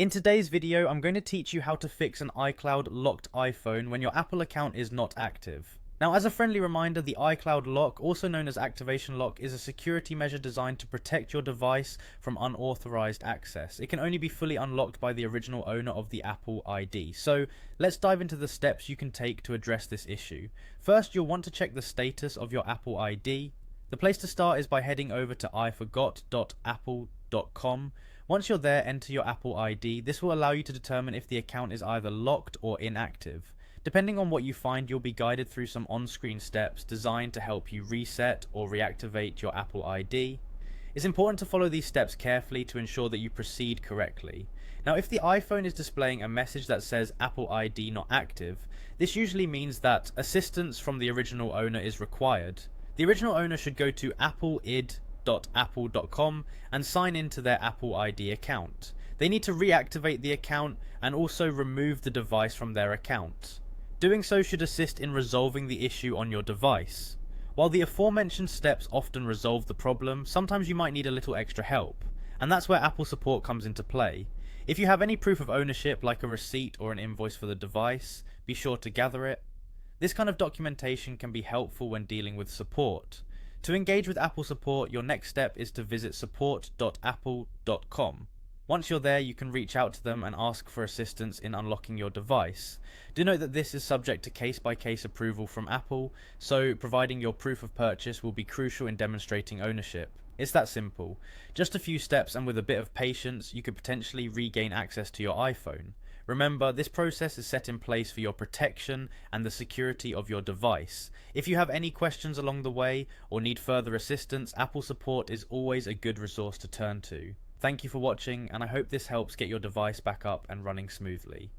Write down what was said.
In today's video, I'm going to teach you how to fix an iCloud locked iPhone when your Apple account is not active. Now, as a friendly reminder, the iCloud lock, also known as activation lock, is a security measure designed to protect your device from unauthorized access. It can only be fully unlocked by the original owner of the Apple ID. So let's dive into the steps you can take to address this issue. First, you'll want to check the status of your Apple ID. The place to start is by heading over to iforgot.apple.com. Once you're there, enter your Apple ID. This will allow you to determine if the account is either locked or inactive. Depending on what you find, you'll be guided through some on-screen steps designed to help you reset or reactivate your Apple ID. It's important to follow these steps carefully to ensure that you proceed correctly. Now, if the iPhone is displaying a message that says Apple ID not active, this usually means that assistance from the original owner is required. The original owner should go to appleid.apple.com and sign into their Apple ID account. They need to reactivate the account and also remove the device from their account. Doing so should assist in resolving the issue on your device. While the aforementioned steps often resolve the problem, sometimes you might need a little extra help, and that's where Apple support comes into play. If you have any proof of ownership like a receipt or an invoice for the device, be sure to gather it. This kind of documentation can be helpful when dealing with support. To engage with Apple support, your next step is to visit support.apple.com. Once you're there, you can reach out to them and ask for assistance in unlocking your device. Do note that this is subject to case-by-case approval from Apple, so providing your proof of purchase will be crucial in demonstrating ownership. It's that simple. Just a few steps, and with a bit of patience, you could potentially regain access to your iPhone. Remember, this process is set in place for your protection and the security of your device. If you have any questions along the way or need further assistance, Apple support is always a good resource to turn to. Thank you for watching, and I hope this helps get your device back up and running smoothly.